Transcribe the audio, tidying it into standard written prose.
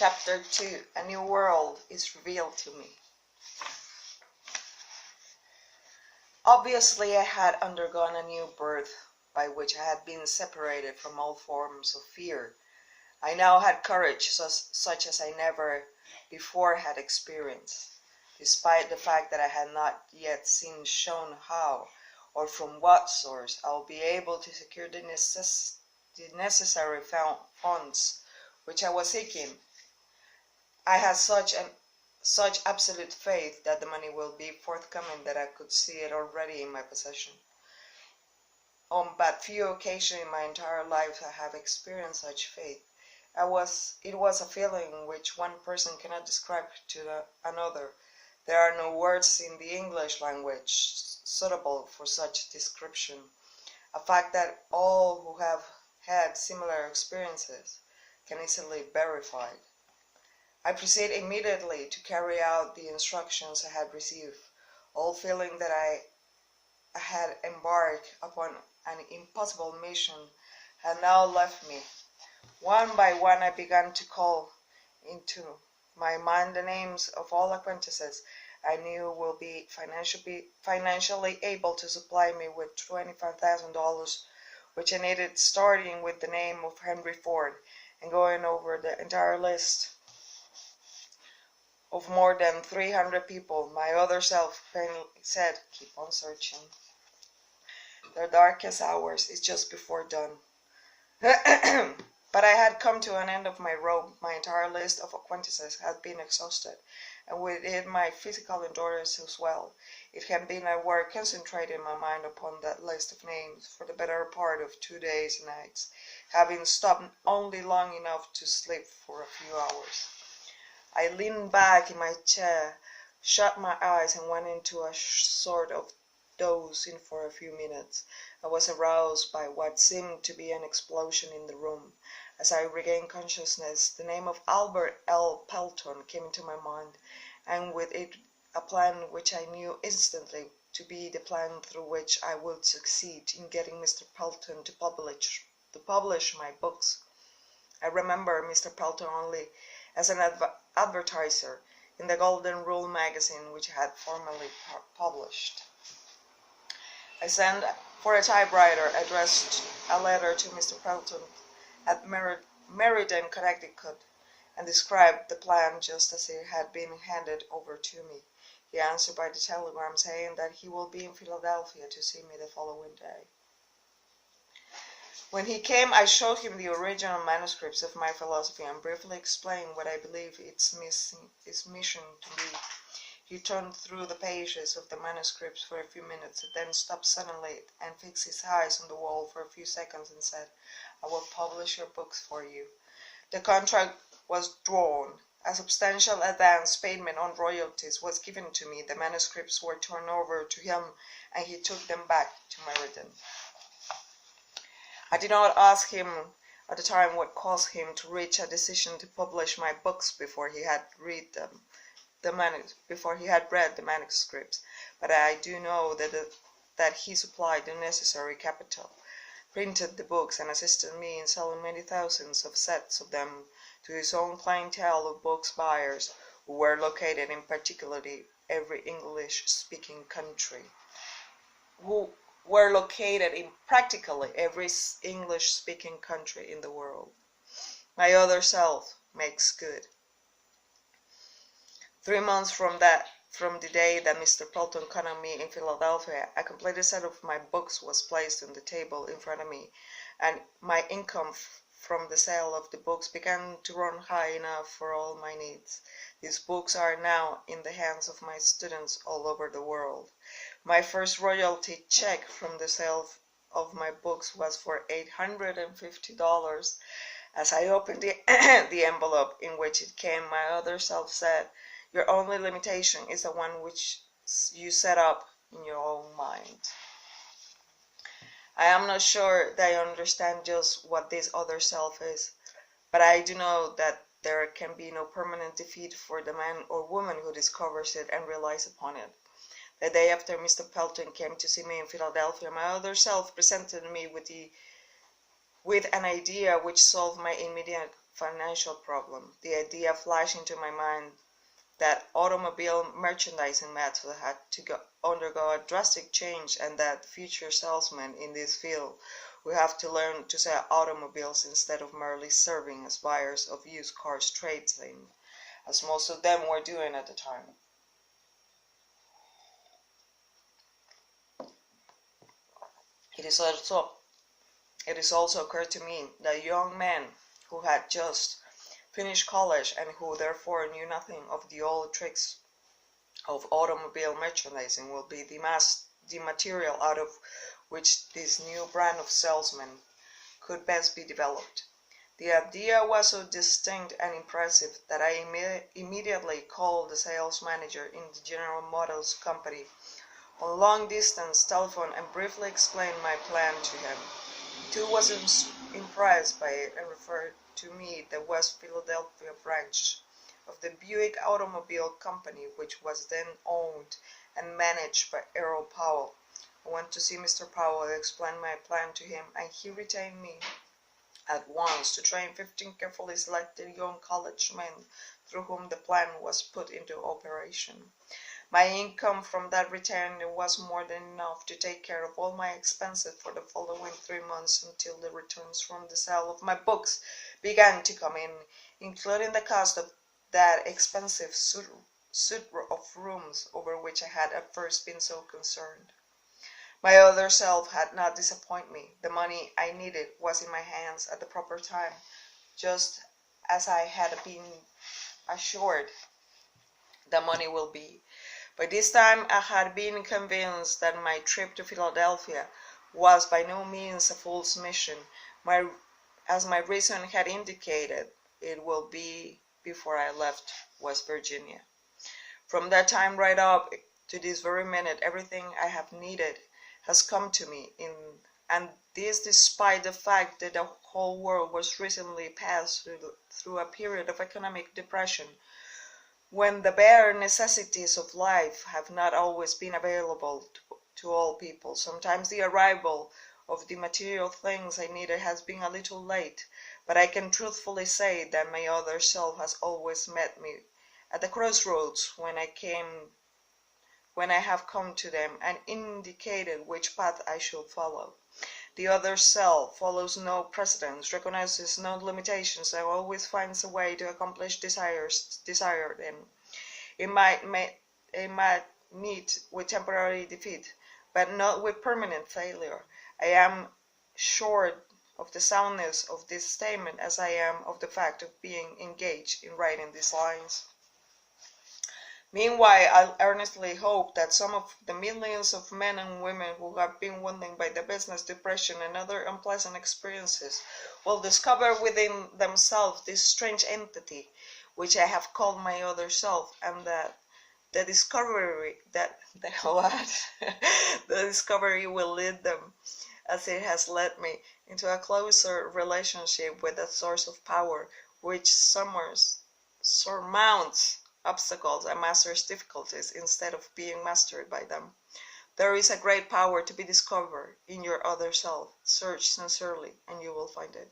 Chapter 2. A new world is revealed to me. Obviously, I had undergone a new birth, by which I had been separated from all forms of fear. I now had courage such as I never before had experienced, despite the fact that I had not yet seen shown how, or from what source, I will be able to secure the necessary funds which I was seeking. I had such absolute faith that the money will be forthcoming that I could see it already in my possession. On but few occasions in my entire life I have experienced such faith. It was a feeling which one person cannot describe to another. There are no words in the English language suitable for such description, a fact that all who have had similar experiences can easily verify. I proceed immediately to carry out the instructions I had received, all feeling that I had embarked upon an impossible mission had now left me. One by one I began to call into my mind the names of all acquaintances I knew will be financially able to supply me with $25,000, which I needed, starting with the name of Henry Ford and going over the entire list of more than 300 people. My other self plainly said, "Keep on searching. The darkest hours is just before dawn." But I had come to an end of my rope. My entire list of acquaintances had been exhausted, and with it my physical endurance as well. It had been a work concentrating my mind upon that list of names for the better part of 2 days and nights, having stopped only long enough to sleep for a few hours. I leaned back in my chair, shut my eyes, and went into a sort of doze for a few minutes. I was aroused by what seemed to be an explosion in the room. As I regained consciousness, the name of Albert L. Pelton came into my mind, and with it a plan which I knew instantly to be the plan through which I would succeed in getting Mr. Pelton to publish my books. I remember Mr. Pelton only as an advertiser in the Golden Rule magazine which I had formerly published. I sent for a typewriter, addressed a letter to Mr. Pelton at Meriden, Connecticut, and described the plan just as it had been handed over to me. He answered by the telegram saying that he will be in Philadelphia to see me the following day. When he came, I showed him the original manuscripts of my philosophy and briefly explained what I believe its mission to be. He turned through the pages of the manuscripts for a few minutes, then stopped suddenly and fixed his eyes on the wall for a few seconds and said, "I will publish your books for you." The contract was drawn. A substantial advance payment on royalties was given to me. The manuscripts were turned over to him, and he took them back to Meriden. I did not ask him at the time what caused him to reach a decision to publish my books before he had read the manuscripts, but I do know that he supplied the necessary capital, printed the books, and assisted me in selling many thousands of sets of them to his own clientele of books buyers, who were located in particularly every English-speaking country. In the world. My other self makes good. 3 months from the day that Mr. Pelton called on me in Philadelphia, a complete set of my books was placed on the table in front of me, and my income from the sale of the books began to run high enough for all my needs. These books are now in the hands of my students all over the world. My first royalty check from the sale of my books was for $850. As I opened the envelope in which it came, my other self said, "Your only limitation is the one which you set up in your own mind." I am not sure that I understand just what this other self is, but I do know that there can be no permanent defeat for the man or woman who discovers it and relies upon it. The day after Mr. Pelton came to see me in Philadelphia, my other self presented me with an idea which solved my immediate financial problem. The idea flashed into my mind that automobile merchandising method had to undergo a drastic change, and that future salesmen in this field will have to learn to sell automobiles instead of merely serving as buyers of used cars tradesmen, as most of them were doing at the time. It is also occurred to me that young men who had just finished college and who therefore knew nothing of the old tricks of automobile merchandising will be the material out of which this new brand of salesman could best be developed. The idea was so distinct and impressive that I immediately called the sales manager in the General Motors company on long distance telephone and briefly explained my plan to him. Too was impressed by it and referred to me the West Philadelphia branch of the Buick Automobile Company, which was then owned and managed by Errol Powell. I went to see Mr. Powell, explained my plan to him, and he retained me at once to train 15 carefully selected young college men through whom the plan was put into operation. My income from that retainer was more than enough to take care of all my expenses for the following 3 months until the returns from the sale of my books began to come in, including the cost of that expensive suite of rooms over which I had at first been so concerned. My other self had not disappointed me. The money I needed was in my hands at the proper time, just as I had been assured the money will be. By this time I had been convinced that my trip to Philadelphia was by no means a fool's mission, as my reason had indicated it will be before I left West Virginia. From that time right up to this very minute, everything I have needed has come to me, and this despite the fact that the whole world was recently passed through a period of economic depression, when the bare necessities of life have not always been available to all people. Sometimes the arrival of the material things I needed has been a little late, but I can truthfully say that my other self has always met me at the crossroads when I have come to them, and indicated which path I should follow. The other self follows no precedents, recognizes no limitations, and always finds a way to accomplish desires desired, and it might meet with temporary defeat, but not with permanent failure. I am sure of the soundness of this statement, as I am of the fact of being engaged in writing these lines. Meanwhile, I earnestly hope that some of the millions of men and women who have been wounded by the business depression and other unpleasant experiences will discover within themselves this strange entity which I have called my other self, and that the discovery the discovery will lead them, as it has led me, into a closer relationship with that source of power which surmounts obstacles and masters difficulties instead of being mastered by them. There is a great power to be discovered in your other self. Search sincerely and you will find it.